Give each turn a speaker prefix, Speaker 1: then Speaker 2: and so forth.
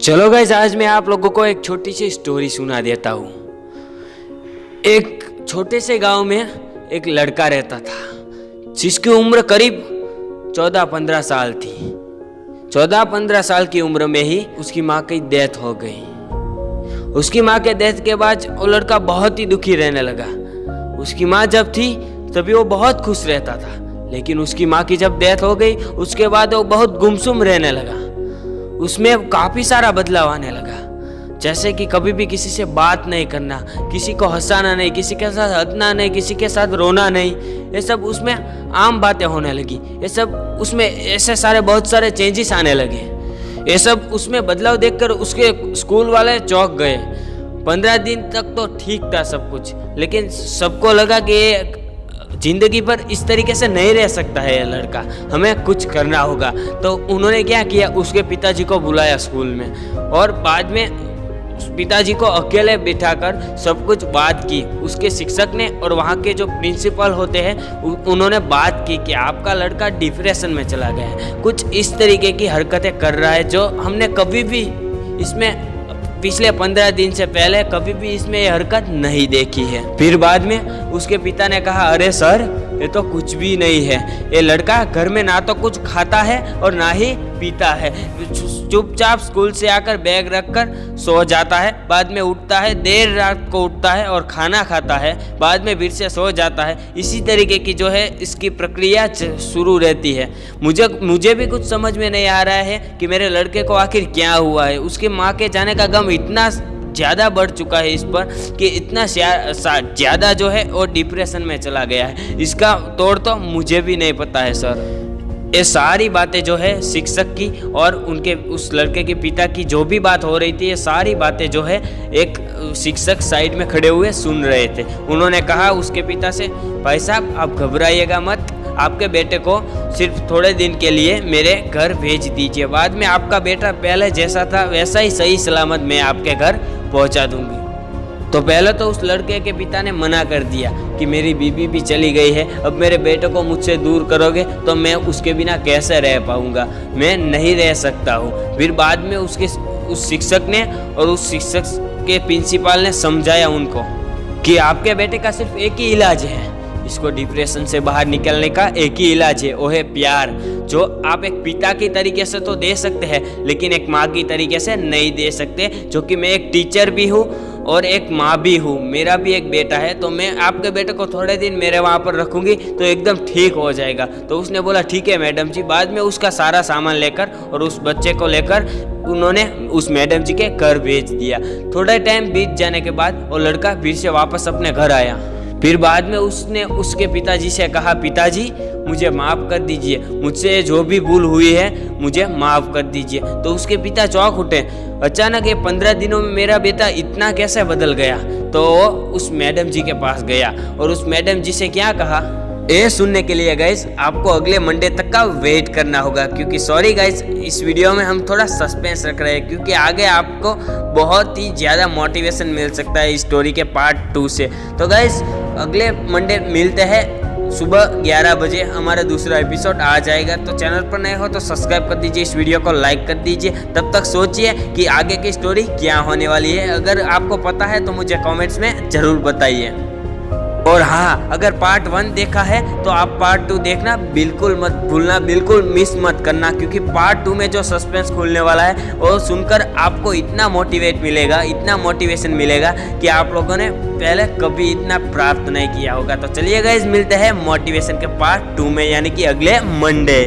Speaker 1: चलो गाइस, आज मैं आप लोगों को एक छोटी सी स्टोरी सुना देता हूँ। एक छोटे से गांव में एक लड़का रहता था जिसकी उम्र करीब 14-15 साल थी। 14-15 साल की उम्र में ही उसकी माँ की डेथ हो गई। उसकी माँ के डेथ के बाद वो लड़का बहुत ही दुखी रहने लगा। उसकी माँ जब थी तभी वो बहुत खुश रहता था, लेकिन उसकी माँ की जब डेथ हो गई उसके बाद वो बहुत गुमसुम रहने लगा। उसमें काफ़ी सारा बदलाव आने लगा, जैसे कि कभी भी किसी से बात नहीं करना, किसी को हंसाना नहीं, किसी के साथ हंसना नहीं, किसी के साथ रोना नहीं। ये सब उसमें आम बातें होने लगी। ये सब उसमें ऐसे सारे बहुत सारे चेंजेस आने लगे। ये सब उसमें बदलाव देखकर उसके स्कूल वाले चौंक गए। 15 दिन तक तो ठीक था सब कुछ, लेकिन सबको लगा कि ये जिंदगी पर इस तरीके से नहीं रह सकता है ये लड़का, हमें कुछ करना होगा। तो उन्होंने क्या किया, उसके पिताजी को बुलाया स्कूल में और बाद में पिताजी को अकेले बिठाकर सब कुछ बात की। उसके शिक्षक ने और वहाँ के जो प्रिंसिपल होते हैं उन्होंने बात की कि आपका लड़का डिप्रेशन में चला गया है, कुछ इस तरीके की हरकतें कर रहा है जो हमने कभी भी इसमें पिछले 15 दिन से पहले कभी भी इसमें ये हरकत नहीं देखी है। फिर बाद में उसके पिता ने कहा, अरे सर, ये तो कुछ भी नहीं है। ये लड़का घर में ना तो कुछ खाता है और ना ही पीता है, चुपचाप स्कूल से आकर बैग रखकर सो जाता है, बाद में उठता है, देर रात को उठता है और खाना खाता है, बाद में फिर से सो जाता है। इसी तरीके की जो है इसकी प्रक्रिया शुरू रहती है। मुझे भी कुछ समझ में नहीं आ रहा है कि मेरे लड़के को आखिर क्या हुआ है। उसकी माँ के जाने का गम इतना ज़्यादा बढ़ चुका है इस पर कि इतना ज़्यादा जो है वो डिप्रेशन में चला गया है। इसका तोड़ तो मुझे भी नहीं पता है सर। ये सारी बातें जो है शिक्षक की और उनके उस लड़के के पिता की जो भी बात हो रही थी, ये सारी बातें जो है एक शिक्षक साइड में खड़े हुए सुन रहे थे। उन्होंने कहा उसके पिता से, भाई साहब आप घबराइएगा मत, आपके बेटे को सिर्फ थोड़े दिन के लिए मेरे घर भेज दीजिए, बाद में आपका बेटा पहले जैसा था वैसा ही सही सलामत मैं आपके घर पहुंचा दूंगी। तो पहले तो उस लड़के के पिता ने मना कर दिया कि मेरी बीबी भी चली गई है, अब मेरे बेटे को मुझसे दूर करोगे तो मैं उसके बिना कैसे रह पाऊंगा, मैं नहीं रह सकता हूँ। फिर बाद में उस शिक्षक ने और उस शिक्षक के प्रिंसिपल ने समझाया उनको कि आपके बेटे का सिर्फ एक ही इलाज है, इसको डिप्रेशन से बाहर निकलने का एक ही इलाज है, वो है प्यार, जो आप एक पिता की तरीके से तो दे सकते हैं लेकिन एक माँ की तरीके से नहीं दे सकते। जो कि मैं एक टीचर भी हूँ और एक माँ भी हूँ, मेरा भी एक बेटा है, तो मैं आपके बेटे को थोड़े दिन मेरे वहाँ पर रखूँगी तो एकदम ठीक हो जाएगा। तो उसने बोला ठीक है मैडम जी। बाद में उसका सारा सामान लेकर और उस बच्चे को लेकर उन्होंने उस मैडम जी के घर भेज दिया। थोड़ा टाइम बीत जाने के बाद वो लड़का फिर से वापस अपने घर आया। फिर बाद में उसने उसके पिताजी से कहा, पिताजी मुझे माफ़ कर दीजिए, मुझसे जो भी भूल हुई है मुझे माफ़ कर दीजिए। तो उसके पिता चौंक उठे, अचानक ये 15 दिनों में मेरा बेटा इतना कैसे बदल गया। तो वो उस मैडम जी के पास गया और उस मैडम जी से क्या कहा, ये सुनने के लिए गाइस आपको अगले मंडे तक का वेट करना होगा, क्योंकि सॉरी गाइस इस वीडियो में हम थोड़ा सस्पेंस रख रहे हैं, क्योंकि आगे आपको बहुत ही ज़्यादा मोटिवेशन मिल सकता है इस स्टोरी के पार्ट 2 से। तो गाइस अगले मंडे मिलते हैं सुबह 11 बजे, हमारा दूसरा एपिसोड आ जाएगा। तो चैनल पर नए हो तो सब्सक्राइब कर दीजिए, इस वीडियो को लाइक कर दीजिए। तब तक सोचिए कि आगे की स्टोरी क्या होने वाली है। अगर आपको पता है तो मुझे कमेंट्स में ज़रूर बताइए। और हाँ, अगर पार्ट 1 देखा है तो आप पार्ट 2 देखना बिल्कुल मत भूलना, बिल्कुल मिस मत करना, क्योंकि पार्ट 2 में जो सस्पेंस खुलने वाला है वो सुनकर आपको इतना मोटिवेट मिलेगा, इतना मोटिवेशन मिलेगा कि आप लोगों ने पहले कभी इतना प्राप्त नहीं किया होगा। तो चलिए गाइस मिलते हैं मोटिवेशन के पार्ट 2 में, यानी कि अगले मंडे।